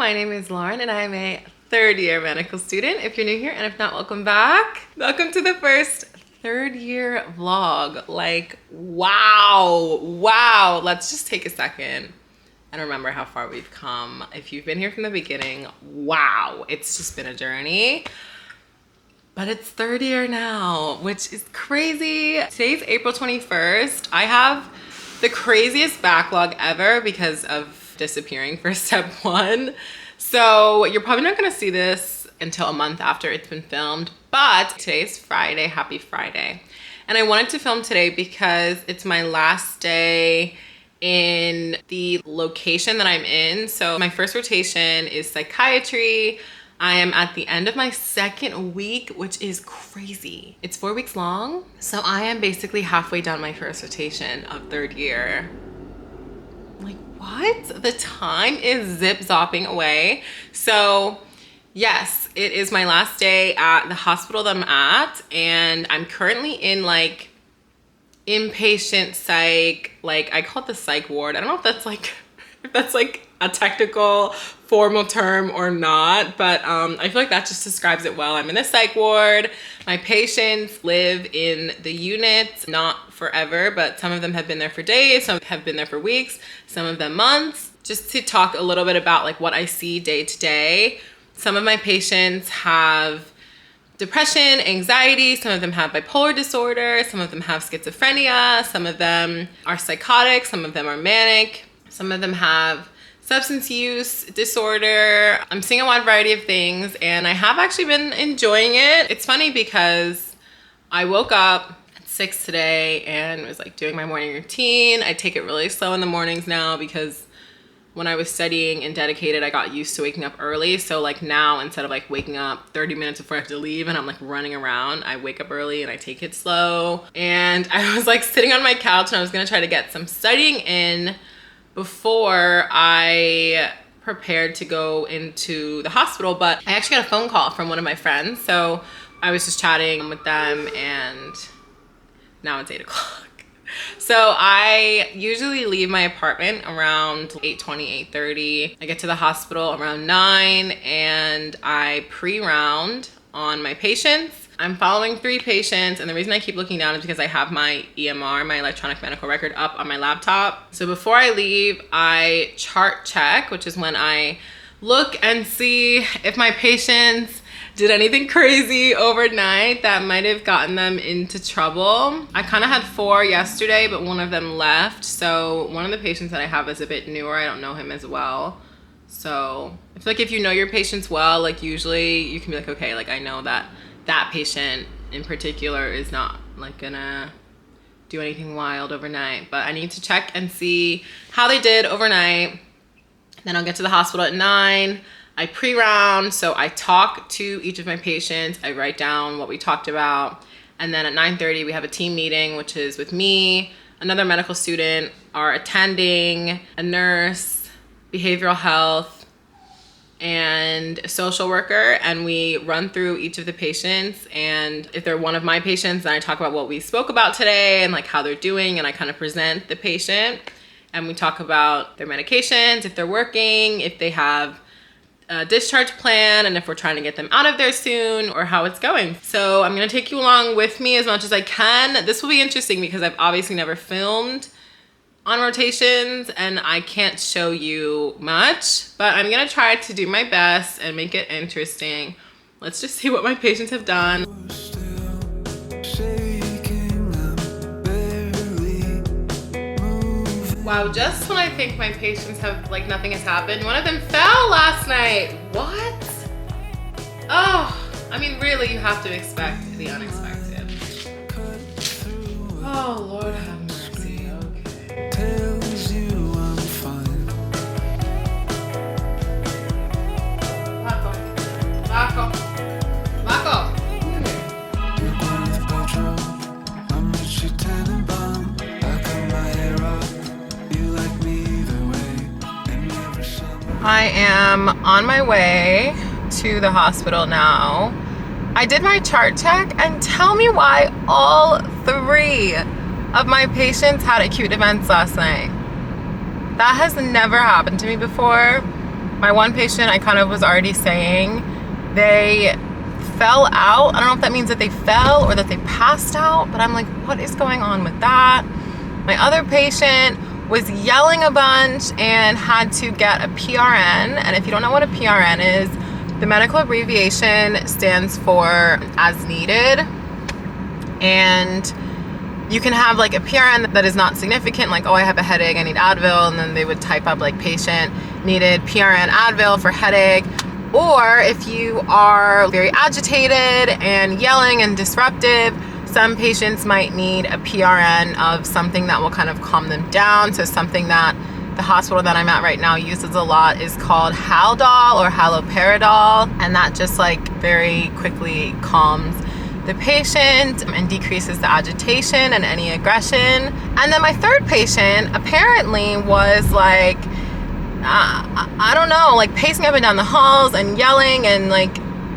my name is Lauren and I am a third year medical student. If you're new here and if not, welcome back. Welcome to the first third year vlog. Like, wow. Let's just take a second and remember how far we've come. If you've been here from the beginning, wow, it's just been a journey. But it's third year now, which is crazy. Today's April 21st. I have the craziest backlog ever because of disappearing for step one. So you're probably not gonna see this until a month after it's been filmed, but today's Friday, happy Friday. And I wanted to film today because it's my last day in the location that I'm in. So my first rotation is psychiatry. I am at the end of my second week, which is crazy. It's 4 weeks long. So I am basically halfway done my first rotation of third year. Like, what? The time is zip-zopping away. So yes, it is my last day at the hospital that I'm at, and I'm currently in like inpatient psych, like I call it the psych ward. I don't know if that's like a technical formal term or not, but I feel like that just describes it well. I'm in the psych ward. My patients live in the units, not forever, but some of them have been there for days, some have been there for weeks, some of them months. Just to talk a little bit about like what I see day to day. Some of my patients have depression, anxiety, some of them have bipolar disorder, some of them have schizophrenia, some of them are psychotic, some of them are manic, some of them have substance use disorder. I'm seeing a wide variety of things and I have actually been enjoying it. It's funny because I woke up at 6 today and was like doing my morning routine. I take it really slow in the mornings now because when I was studying and dedicated, I got used to waking up early. So like now, instead of like waking up 30 minutes before I have to leave and I'm like running around, I wake up early and I take it slow. And I was like sitting on my couch and I was gonna try to get some studying in before I prepared to go into the hospital, but I actually got a phone call from one of my friends. So I was just chatting with them and now it's 8 o'clock. So I usually leave my apartment around 8:20, 8:30. I get to the hospital around 9 and I pre-round on my patients. I'm following 3 patients, and the reason I keep looking down is because I have my EMR, my electronic medical record, up on my laptop. So before I leave, I chart check, which is when I look and see if my patients did anything crazy overnight that might have gotten them into trouble. I kind of had 4 yesterday, but one of them left. So one of the patients that I have is a bit newer. I don't know him as well. So I feel like if you know your patients well, like usually you can be like, okay, like I know that that patient in particular is not like gonna do anything wild overnight, but I need to check and see how they did overnight. Then I'll get to the hospital at 9. I pre-round, so I talk to each of my patients. I write down what we talked about. And then at 9:30, we have a team meeting, which is with me, another medical student, our attending, a nurse, behavioral health, and a social worker, and we run through each of the patients. And if they're one of my patients, then I talk about what we spoke about today and like how they're doing, and I kind of present the patient. And we talk about their medications, if they're working, if they have a discharge plan, and if we're trying to get them out of there soon, or how it's going. So I'm gonna take you along with me as much as I can. This will be interesting because I've obviously never filmed on rotations and I can't show you much, but I'm gonna try to do my best and make it interesting. Let's just see what my patients have done. Wow, just when I think my patients have, like nothing has happened, one of them fell last night. What? Oh, I mean, really, you have to expect the unexpected. Oh, Lord have mercy, okay. Tells you I'm fine. Marco. I am on my way to the hospital now. I did my chart check, and tell me why all 3 of my patients had acute events last night. That has never happened to me before. My one patient, I kind of was already saying, they fell out. I don't know if that means that they fell or that they passed out, but I'm like, what is going on with that? My other patient was yelling a bunch and had to get a PRN. And if you don't know what a PRN is, the medical abbreviation stands for as needed. And you can have like a PRN that is not significant, like, oh, I have a headache, I need Advil, and then they would type up like patient needed PRN Advil for headache. Or if you are very agitated and yelling and disruptive, some patients might need a PRN of something that will kind of calm them down. So something that the hospital that I'm at right now uses a lot is called Haldol or haloperidol, and that just like very quickly calms the patient and decreases the agitation and any aggression. And then my third patient apparently was like, I don't know, like pacing up and down the halls and yelling and like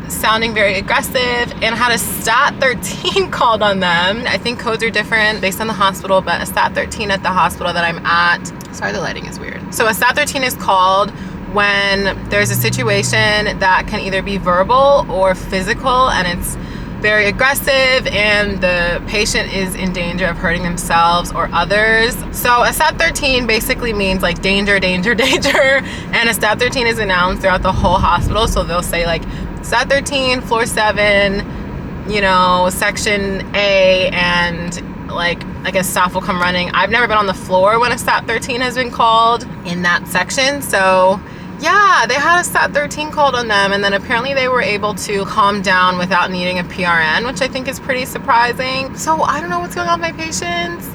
sounding very aggressive, and had a stat 13 called on them. I think codes are different based on the hospital, but a stat 13 at the hospital that I'm at, sorry, the lighting is weird. So a stat 13 is called when there's a situation that can either be verbal or physical, and it's very aggressive and the patient is in danger of hurting themselves or others. So a stat 13 basically means like danger, danger, danger, and a stat 13 is announced throughout the whole hospital. So they'll say like stat 13, floor 7, you know, section A, and like I guess staff will come running. I've never been on the floor when a stat 13 has been called in that section. So yeah, they had a stat 13 called on them, and then apparently they were able to calm down without needing a PRN, which I think is pretty surprising. So I don't know what's going on with my patients.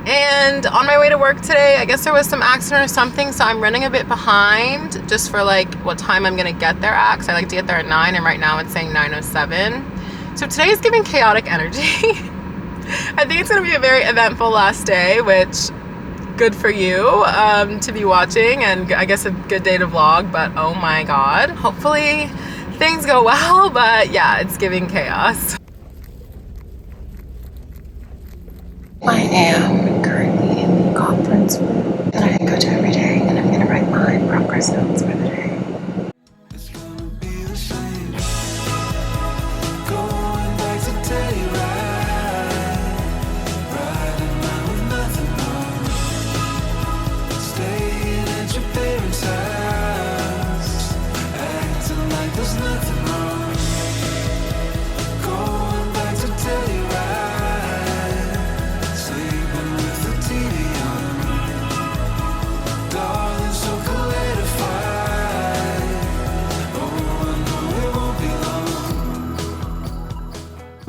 And on my way to work today, I guess there was some accident or something, so I'm running a bit behind just for like what time I'm gonna get there at, because I like to get there at 9, and right now it's saying 9:07. So today is giving chaotic energy. I think it's gonna be a very eventful last day, which good for you to be watching, and I guess a good day to vlog, but oh my god. Hopefully things go well, but yeah, it's giving chaos. I am currently in the conference room that I go to every day, and I'm gonna write my progress notes for the day.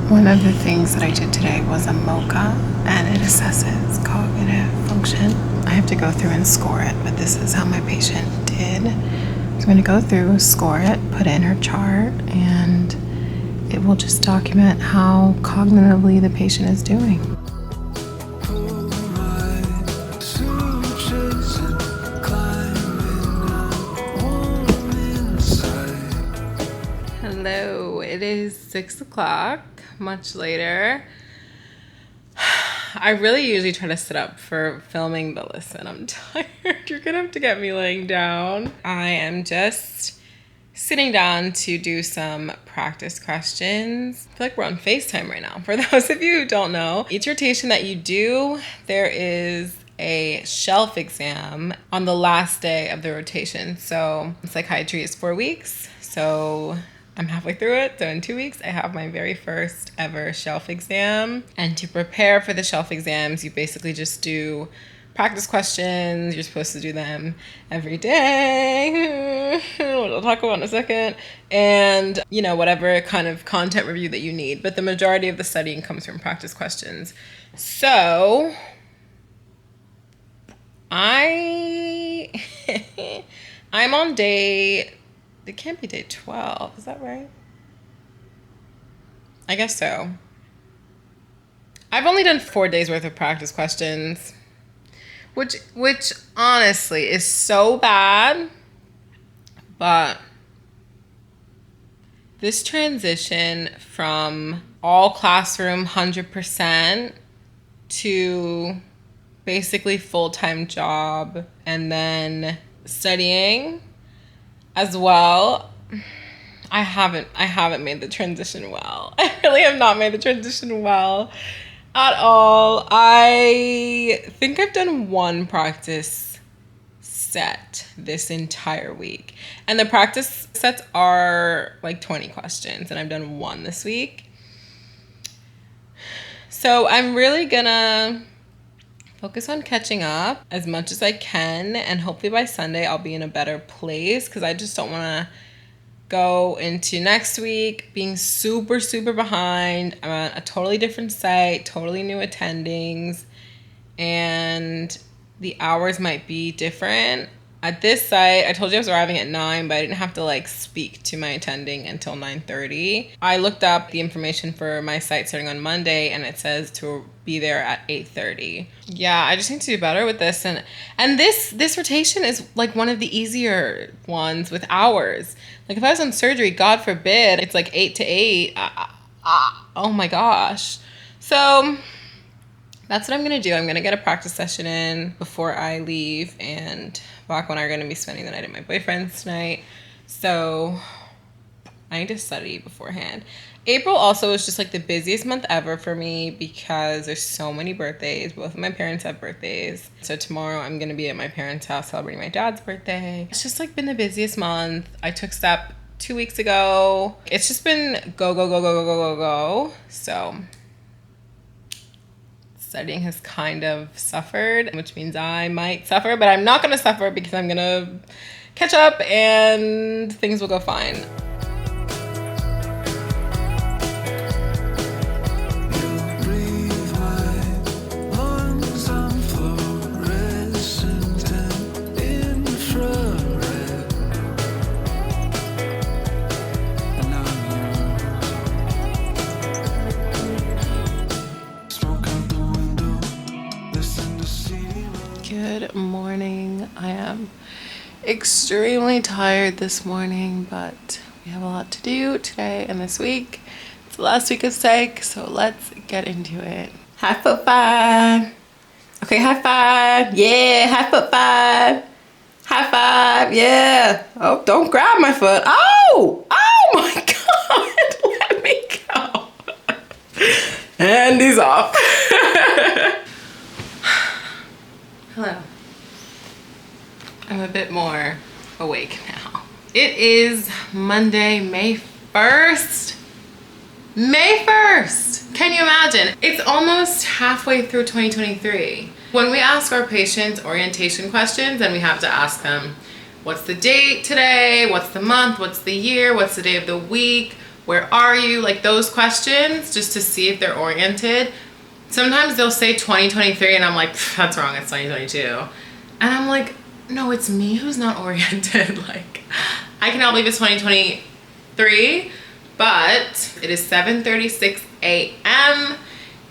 One of the things that I did today was a MOCA, and it assesses cognitive function. I have to go through and score it, but this is how my patient did. So I'm going to go through, score it, put in her chart, and it will just document how cognitively the patient is doing. Hello, it is 6 o'clock. Much later. I really usually try to sit up for filming, but listen, I'm tired. You're gonna have to get me laying down. I am just sitting down to do some practice questions. I feel like we're on FaceTime right now. For those of you who don't know, each rotation that you do, there is a shelf exam on the last day of the rotation. So psychiatry is 4 weeks. So I'm halfway through it, so in 2 weeks, I have my very first ever shelf exam. And to prepare for the shelf exams, you basically just do practice questions. You're supposed to do them every day. We'll talk about in a second. And, you know, whatever kind of content review that you need. But the majority of the studying comes from practice questions. So I'm on day... It can't be day 12, is that right? I guess so. I've only done 4 days worth of practice questions, which honestly is so bad, but this transition from all classroom 100% to basically full-time job and then studying, as well. I haven't made the transition well. I really have not made the transition well at all. I think I've done one practice set this entire week. And the practice sets are like 20 questions, and I've done one this week. So I'm really gonna focus on catching up as much as I can, and hopefully by Sunday I'll be in a better place, because I just don't want to go into next week being super, super behind. I'm on a totally different site, totally new attendings, and the hours might be different. At this site, I told you I was arriving at 9, but I didn't have to like speak to my attending until 9:30. I looked up the information for my site starting on Monday, and it says to be there at 8:30. Yeah, I just need to do better with this, and this rotation is like one of the easier ones with hours. Like if I was on surgery, God forbid, it's like 8 to 8. Oh my gosh. So that's what I'm gonna do. I'm gonna get a practice session in before I leave, and Bach and I are gonna be spending the night at my boyfriend's tonight. So I need to study beforehand. April also is just like the busiest month ever for me because there's so many birthdays. Both of my parents have birthdays. So tomorrow I'm gonna be at my parents' house celebrating my dad's birthday. It's just like been the busiest month. I took STEP 2 weeks ago. It's just been go, go, go, go, go, go, go, go. So studying has kind of suffered, which means I might suffer, but I'm not gonna suffer because I'm gonna catch up and things will go fine. Good morning. I am extremely tired this morning, but we have a lot to do today and this week. It's the last week of psych, so let's get into it. High foot five. Okay, high five. Yeah, high foot five. High five. Yeah. Oh, don't grab my foot. Oh! Oh my God! Let me go. And he's off. Hello. I'm a bit more awake now. It is Monday, May 1st. May 1st! Can you imagine? It's almost halfway through 2023. When we ask our patients orientation questions, and we have to ask them, what's the date today? What's the month? What's the year? What's the day of the week? Where are you? Like those questions, just to see if they're oriented. Sometimes they'll say 2023 and I'm like, that's wrong, it's 2022. And I'm like, no, it's me who's not oriented. Like, I cannot believe it's 2023, but it is 7:36 a.m.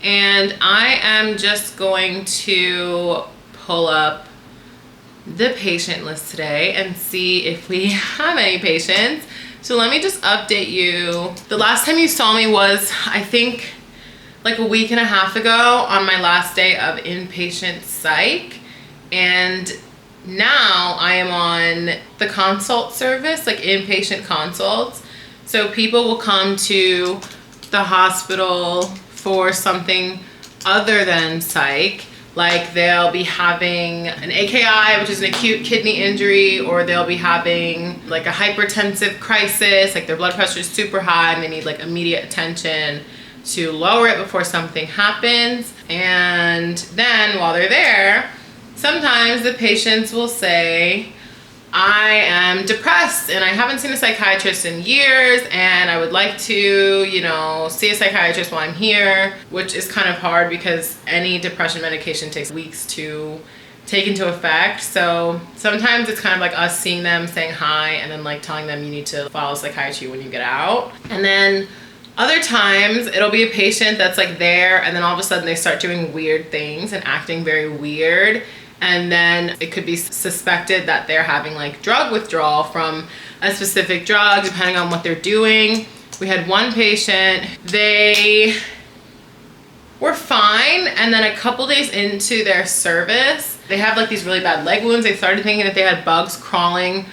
and I am just going to pull up the patient list today and see if we have any patients. So let me just update you. The last time you saw me was, I think, like a week and a half ago on my last day of inpatient psych, and now I am on the consult service, like inpatient consults. So people will come to the hospital for something other than psych, like they'll be having an AKI, which is an acute kidney injury, or they'll be having like a hypertensive crisis, like their blood pressure is super high and they need like immediate attention to lower it before something happens. And then while they're there, sometimes the patients will say, I am depressed and I haven't seen a psychiatrist in years and I would like to, see a psychiatrist while I'm here, which is kind of hard because any depression medication takes weeks to take into effect. So sometimes it's kind of like us seeing them, saying hi, and then like telling them you need to follow psychiatry when you get out. And then other times it'll be a patient that's like there and then all of a sudden they start doing weird things and acting very weird. And then it could be suspected that they're having like drug withdrawal from a specific drug, depending on what they're doing. We had one patient, they were fine. And then a couple days into their service, they have like these really bad leg wounds. They started thinking that they had bugs crawling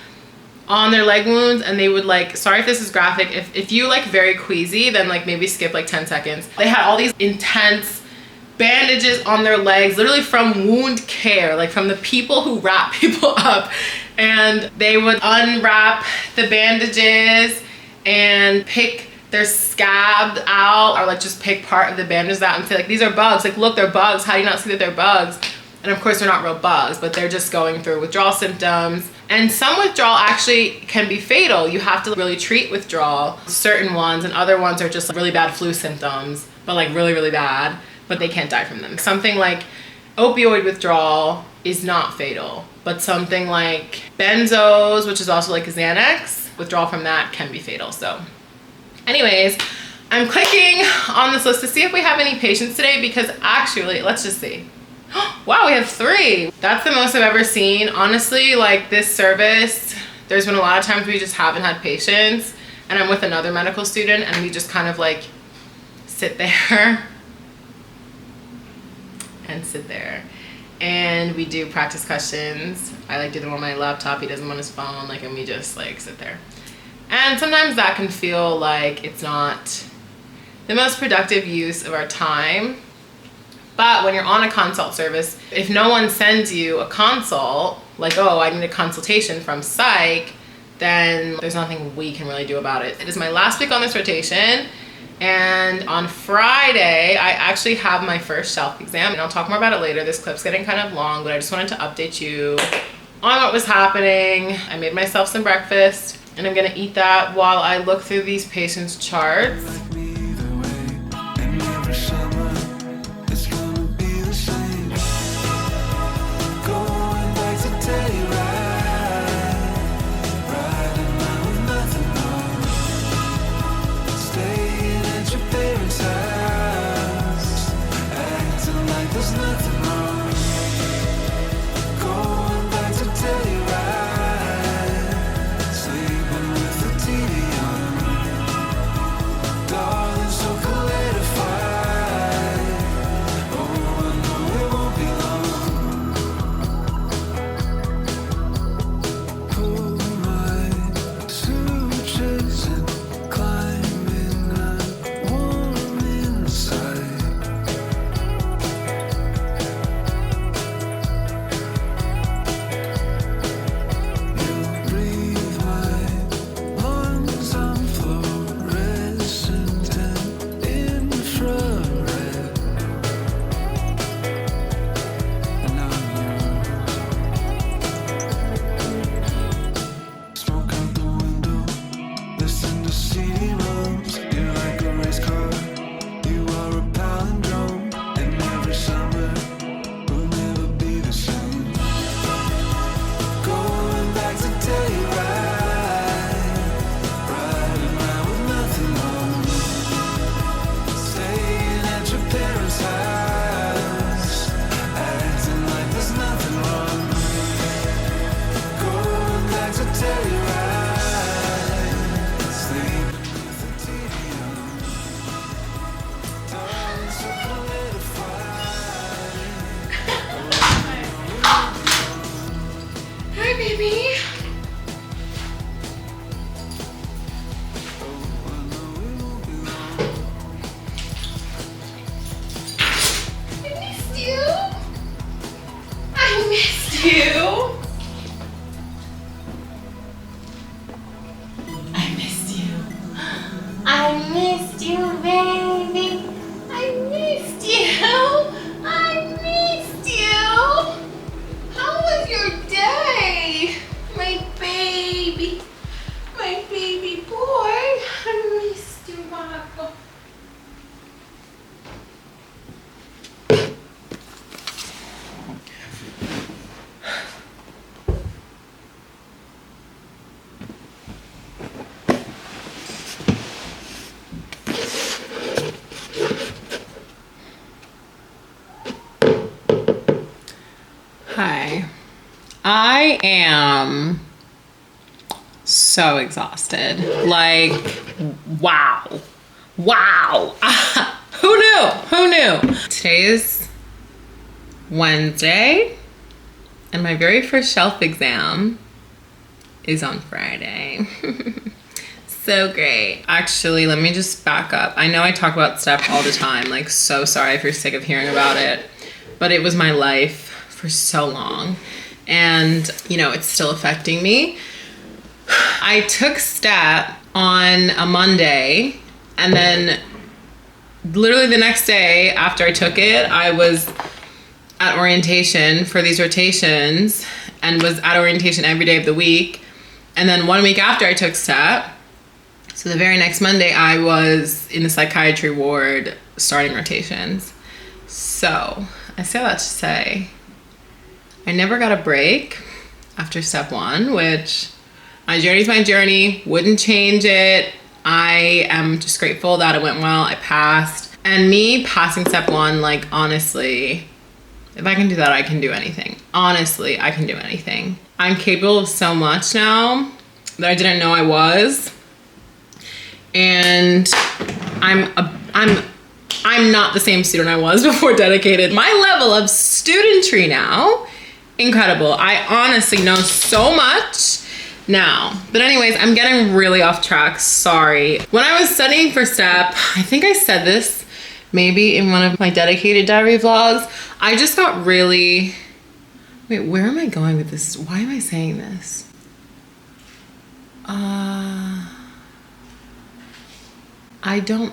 on their leg wounds, and they would like, sorry if this is graphic, if you like very queasy, then like maybe skip like 10 seconds. They had all these intense bandages on their legs, literally from wound care, like from the people who wrap people up. And they would unwrap the bandages and pick their scab out, or like just pick part of the bandages out and say like, these are bugs, like look, they're bugs, how do you not see that they're bugs? And of course they're not real bugs, but they're just going through withdrawal symptoms. And some withdrawal actually can be fatal. You have to really treat withdrawal, certain ones, and other ones are just like really bad flu symptoms, but like really, really bad, but they can't die from them. Something like opioid withdrawal is not fatal, but something like benzos, which is also like Xanax, withdrawal from that can be fatal. So anyways, I'm clicking on this list to see if we have any patients today, because actually, let's just see. Wow, we have 3. That's the most I've ever seen. Honestly, like this service, there's been a lot of times we just haven't had patients, and I'm with another medical student and we just kind of like sit there and sit there. And we do practice questions. I like do them on my laptop. He does them on his phone, like, and we just like sit there. And sometimes that can feel like it's not the most productive use of our time. But when you're on a consult service, if no one sends you a consult, like, oh, I need a consultation from psych, then there's nothing we can really do about it. It is my last week on this rotation. And on Friday, I actually have my first shelf exam, and I'll talk more about it later. This clip's getting kind of long, but I just wanted to update you on what was happening. I made myself some breakfast, and I'm gonna eat that while I look through these patients' charts. Hi. I am so exhausted. Like, wow. Wow. Who knew? Who knew? Today is Wednesday, and my very first shelf exam is on Friday. So great. Actually, let me just back up. I know I talk about STEP all the time. Like, so sorry if you're sick of hearing about it. But it was my life for so long. And, you know, it's still affecting me. I took STEP on a Monday, and then literally the next day after I took it, I was at orientation for these rotations and was at orientation every day of the week. And then 1 week after I took STEP, so the very next Monday, I was in the psychiatry ward starting rotations. So I say that to say, I never got a break after step 1, which my journey's my journey, wouldn't change it. I am just grateful that it went well, I passed. And me passing step 1, like, honestly, if I can do that, I can do anything. Honestly, I can do anything. I'm capable of so much now that I didn't know I was. And I'm not the same student I was before dedicated. My level of studentry now, incredible. I honestly know so much now. But anyways, I'm getting really off track, sorry. When I was studying for STEP, I think I said this maybe in one of my dedicated diary vlogs, I just got really, wait, where am I going with this? Why am I saying this? I don't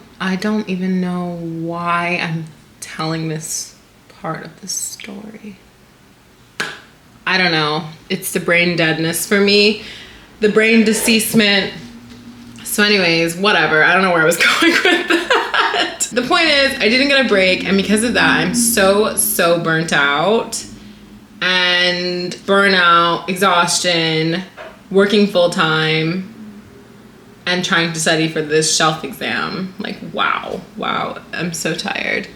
even know why I'm telling this part of the story. I don't know. It's the brain deadness for me. The brain deceasement. So anyways, whatever. I don't know where I was going with that. The point is, I didn't get a break, and because of that, I'm so burnt out. And burnout, exhaustion, working full time, and trying to study for this shelf exam. Like, wow, I'm so tired.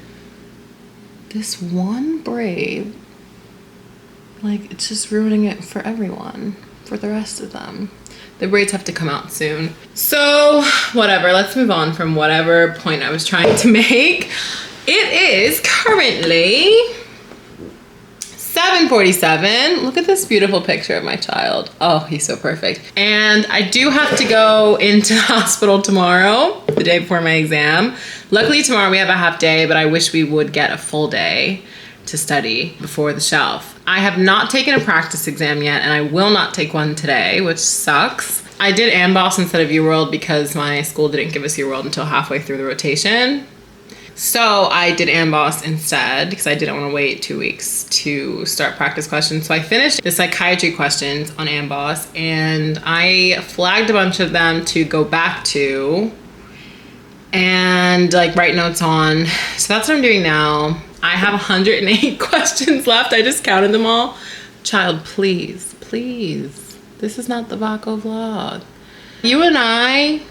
This one braid, like, it's just ruining it for everyone, for the rest of them. The braids have to come out soon. So, whatever, let's move on from whatever point I was trying to make. It is currently 7:47. Look at this beautiful picture of my child. Oh, he's so perfect. And I do have to go into the hospital tomorrow, the day before my exam. Luckily tomorrow we have a half day, but I wish we would get a full day to study before the shelf. I have not taken a practice exam yet, and I will not take one today, which sucks. I did AMBOSS instead of UWorld because my school didn't give us UWorld until halfway through the rotation. So I did AMBOSS instead because I didn't want to wait 2 weeks to start practice questions. So I finished the psychiatry questions on AMBOSS, and I flagged a bunch of them to go back to and like write notes on. So that's what I'm doing now. I have 108 questions left. I just counted them all. Child, please. This is not the Vaco vlog. You and I,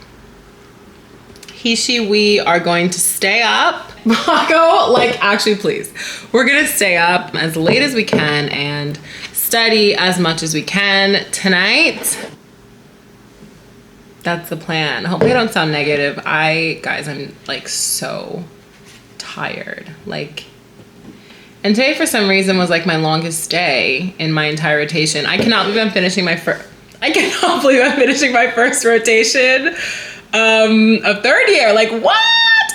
he, she, we are going to stay up. Vaco, like, actually, please. We're gonna stay up as late as we can and study as much as we can tonight. That's the plan. Hopefully I don't sound negative. Guys, I'm like so tired. Like, and today for some reason was like my longest day in my entire rotation. I cannot believe I'm finishing my first rotation of third year. Like, what?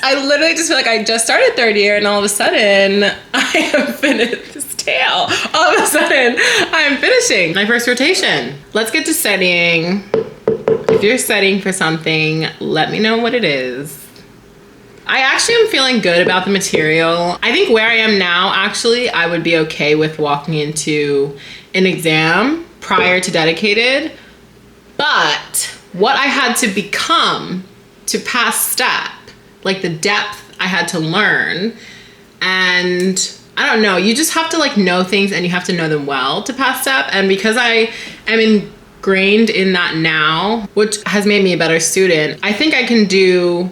I literally just feel like I just started third year, and all of a sudden I am finished this tail. All of a sudden I'm finishing my first rotation. Let's get to studying. If you're studying for something, let me know what it is. I actually am feeling good about the material. I think where I am now, actually, I would be okay with walking into an exam prior to dedicated. But what I had to become to pass STEP, like the depth I had to learn, and I don't know, you just have to like know things, and you have to know them well to pass STEP. And because I am ingrained in that now, which has made me a better student, I think I can do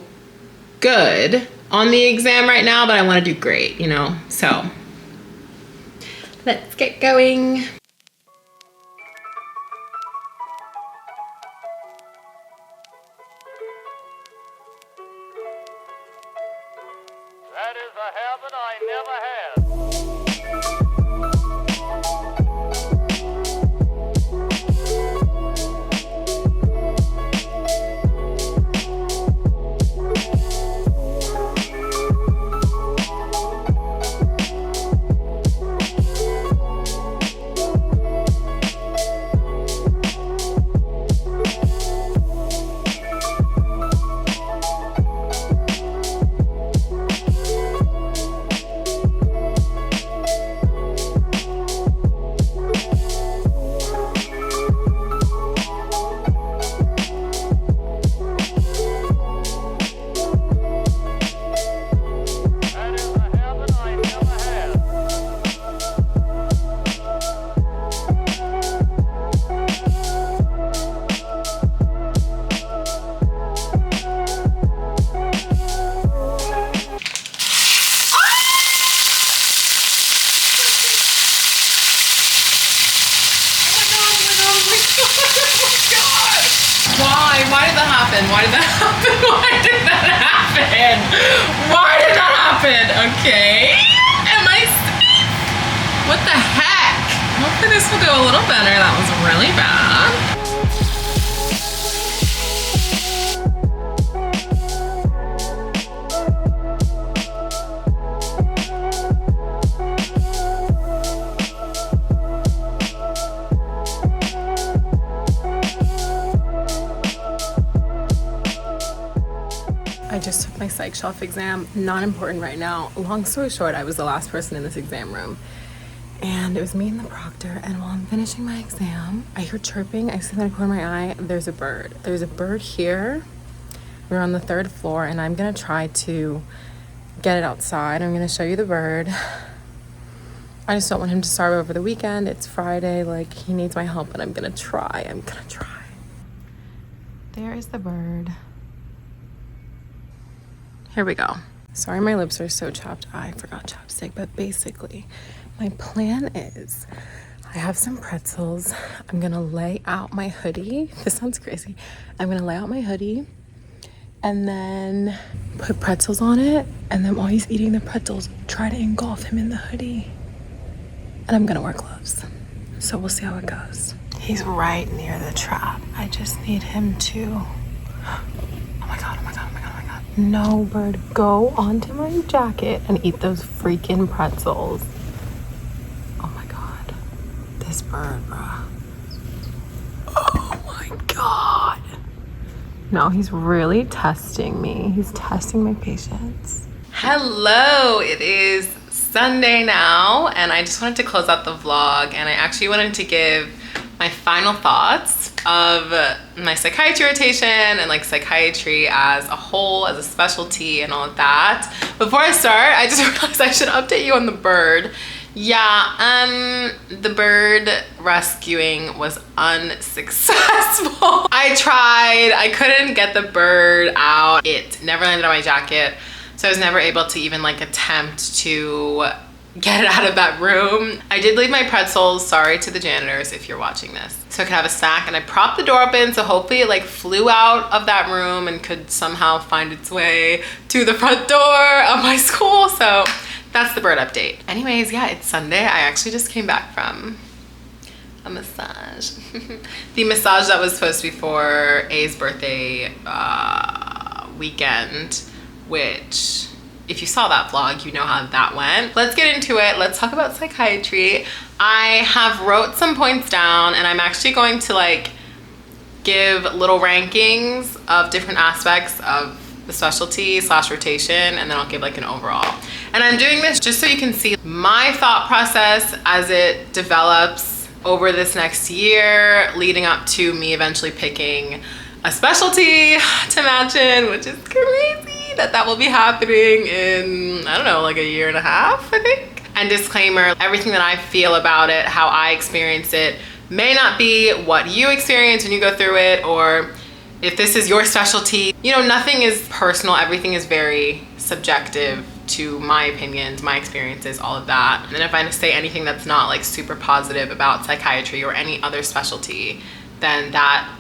good on the exam right now, but I want to do great, you know? So let's get going. That is a habit I never had. happen? Why did that happen? Why did that happen? Why did that happen? Okay. Am I safe? What the heck? Hopefully this will go a little better. That was really bad. I just took my psych shelf exam. Not important right now. Long story short, I was the last person in this exam room. And it was me and the proctor. And while I'm finishing my exam, I hear chirping. I see in the corner of my eye, there's a bird. There's a bird here. We're on the 3rd floor, and I'm gonna try to get it outside. I'm gonna show you the bird. I just don't want him to starve over the weekend. It's Friday, like he needs my help, and I'm gonna try. There is the bird. Here we go. Sorry, my lips are so chapped. I forgot chapstick, but basically my plan is I have some pretzels. I'm gonna lay out my hoodie. This sounds crazy. I'm gonna lay out my hoodie and then put pretzels on it. And then while he's eating the pretzels, try to engulf him in the hoodie. And I'm gonna wear gloves. So we'll see how it goes. He's right near the trap. I just need him to, oh my God. No, bird, go onto my jacket and eat those freaking pretzels. Oh my God. This bird, bruh. Oh my God. No, he's really testing me. He's testing my patience. Hello, it is Sunday now, and I just wanted to close out the vlog, and I actually wanted to give my final thoughts of my psychiatry rotation and like psychiatry as a whole, as a specialty and all of that. Before I start, I just realized I should update you on the bird. Yeah, the bird rescuing was unsuccessful. I tried, I couldn't get the bird out. It never landed on my jacket, so I was never able to even like attempt to get it out of that room. I did leave my pretzels, sorry to the janitors if you're watching this, so I could have a snack, and I propped the door open so hopefully it like flew out of that room and could somehow find its way to the front door of my school. So that's the bird update. Anyways, yeah, it's Sunday. I actually just came back from a massage. The massage that was supposed to be for A's birthday weekend, which if you saw that vlog, you know how that went. Let's get into it. Let's talk about psychiatry. I have wrote some points down, and I'm actually going to like give little rankings of different aspects of the specialty / rotation, and then I'll give like an overall. And I'm doing this just so you can see my thought process as it develops over this next year, leading up to me eventually picking a specialty to match in, which is crazy that will be happening in, I don't know, like a year and a half, I think. And disclaimer, everything that I feel about it, how I experience it, may not be what you experience when you go through it, or if this is your specialty. You know, nothing is personal, everything is very subjective to my opinions, my experiences, all of that. And if I say anything that's not like super positive about psychiatry or any other specialty, then that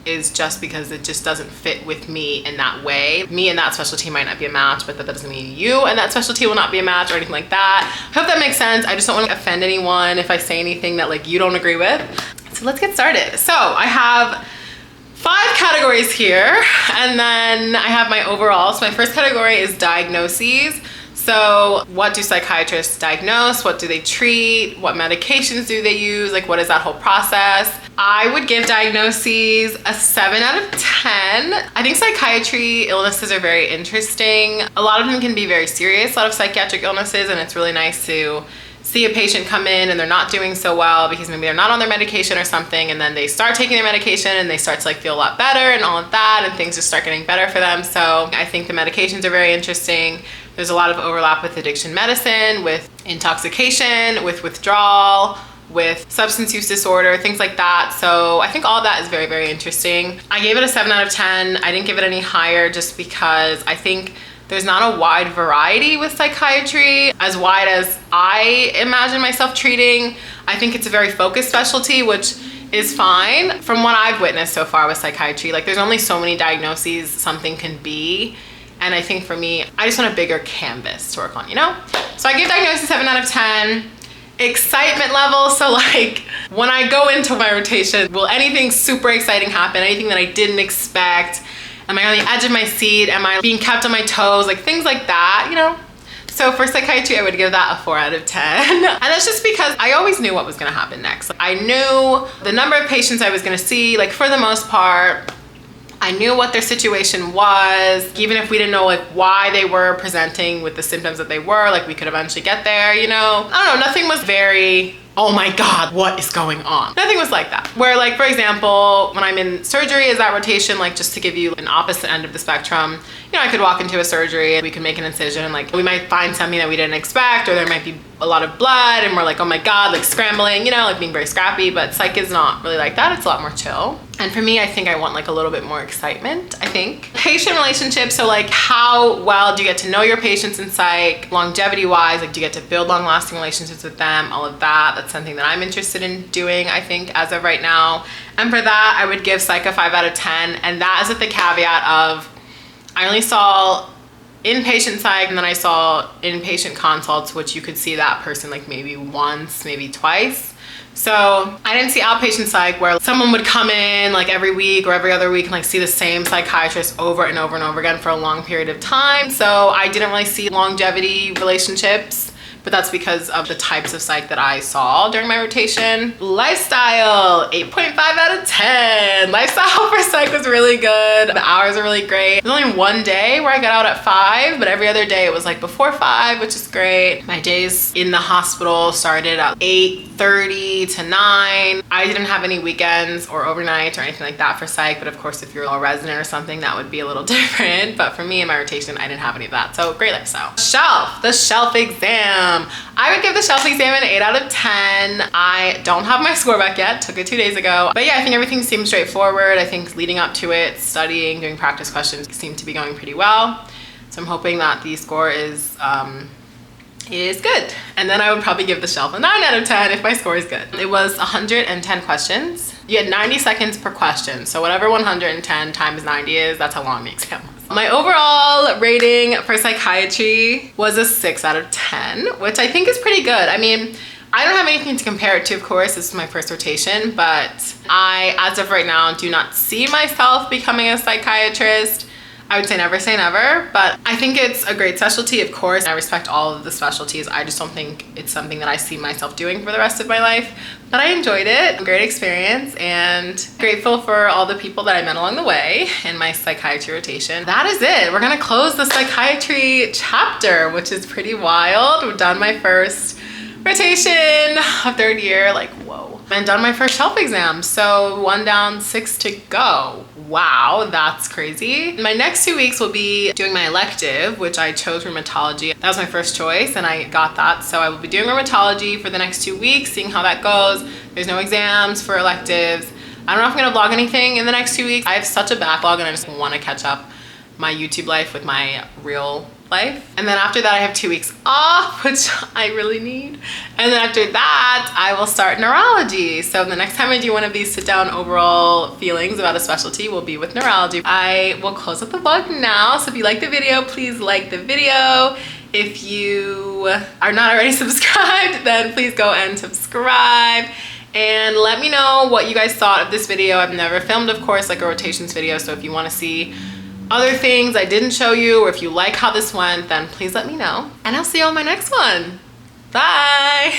is just because it just doesn't fit with me in that way. Me and that specialty might not be a match, but that doesn't mean you and that specialty will not be a match or anything like that. I hope that makes sense. I just don't want to offend anyone if I say anything that like you don't agree with. So let's get started. So I have 5 categories here, and then I have my overall. So my first category is diagnoses. So what do psychiatrists diagnose? What do they treat? What medications do they use? Like, what is that whole process? I would give diagnoses a 7 out of 10. I think psychiatry illnesses are very interesting. A lot of them can be very serious, a lot of psychiatric illnesses, and it's really nice to see a patient come in and they're not doing so well because maybe they're not on their medication or something, and then they start taking their medication and they start to like feel a lot better and all of that, and things just start getting better for them. So I think the medications are very interesting. There's a lot of overlap with addiction medicine, with intoxication, with withdrawal, with substance use disorder, things like that. So I think all of that is very, very interesting. I gave it a 7 out of 10. I didn't give it any higher just because I think there's not a wide variety with psychiatry, as wide as I imagine myself treating. I think it's a very focused specialty, which is fine. From what I've witnessed so far with psychiatry, like there's only so many diagnoses something can be. And I think for me, I just want a bigger canvas to work on, you know? So I give diagnosis 7 out of 10. Excitement level, so like when I go into my rotation, will anything super exciting happen? Anything that I didn't expect? Am I on the edge of my seat? Am I being kept on my toes? Like things like that, you know? So for psychiatry, I would give that a 4 out of 10. And that's just because I always knew what was gonna happen next. I knew the number of patients I was gonna see, like for the most part. I knew what their situation was, even if we didn't know like why they were presenting with the symptoms that they were, like we could eventually get there, you know? I don't know, nothing was very, oh my God, what is going on? Nothing was like that. Where like, for example, when I'm in surgery, is that rotation, like just to give you an opposite end of the spectrum, you know, I could walk into a surgery and we could make an incision, like we might find something that we didn't expect, or there might be a lot of blood and we're like, oh my God, like scrambling, you know, like being very scrappy, but psych is not really like that. It's a lot more chill. And for me, I think I want like a little bit more excitement, I think. Patient relationships, so like how well do you get to know your patients in psych, longevity wise, like do you get to build long lasting relationships with them, all of that. That's something that I'm interested in doing, I think, as of right now. And for that, I would give psych a 5 out of 10. And that is with the caveat of, I only saw inpatient psych and then I saw inpatient consults, which you could see that person like maybe once, maybe twice. So I didn't see outpatient psych where someone would come in like every week or every other week and like see the same psychiatrist over and over and over again for a long period of time. So I didn't really see longevity relationships, but that's because of the types of psych that I saw during my rotation. Lifestyle, 8.5 out of 10. Lifestyle for psych was really good. The hours are really great. There's only one day where I got out at 5, but every other day it was like before 5, which is great. My days in the hospital started at 8:30 to 9. I didn't have any weekends or overnights or anything like that for psych, but of course if you're a resident or something, that would be a little different. But for me in my rotation, I didn't have any of that. So great lifestyle. Shelf, the shelf exam. I would give the shelf exam an 8 out of 10. I don't have my score back yet, took it 2 days ago. But yeah, I think everything seems straightforward. I think leading up to it, studying, doing practice questions seem to be going pretty well. So I'm hoping that the score is good. And then I would probably give the shelf a 9 out of 10 if my score is good. It was 110 questions. You had 90 seconds per question. So whatever 110 times 90 is, that's how long the exam was. My overall rating for psychiatry was a 6 out of 10, which I think is pretty good. I mean, I don't have anything to compare it to, of course. This is my first rotation, but I, as of right now, do not see myself becoming a psychiatrist. I would say never, but I think it's a great specialty, of course. I respect all of the specialties. I just don't think it's something that I see myself doing for the rest of my life. But I enjoyed it, a great experience, and grateful for all the people that I met along the way in my psychiatry rotation. That is it. We're gonna close the psychiatry chapter, which is pretty wild. We've done my first rotation of 3rd year, like whoa. And done my first shelf exam, so 1 down, 6 to go. Wow, that's crazy. My next 2 weeks will be doing my elective, which I chose rheumatology. That was my first choice and I got that. So I will be doing rheumatology for the next 2 weeks, seeing how that goes. There's no exams for electives. I don't know if I'm gonna vlog anything in the next 2 weeks. I have such a backlog and I just wanna catch up my YouTube life with my real life. And then after that I have 2 weeks off, which I really need. And then after that I will start neurology. So the next time I do one of these sit down overall feelings about a specialty will be with neurology. I will close up the vlog now. So if you like the video, please like the video. If you are not already subscribed, then please go and subscribe. And let me know what you guys thought of this video. I've never filmed, of course, like a rotations video. So if you want to see other things I didn't show you, or if you like how this went, then please let me know. And I'll see you on my next one. Bye.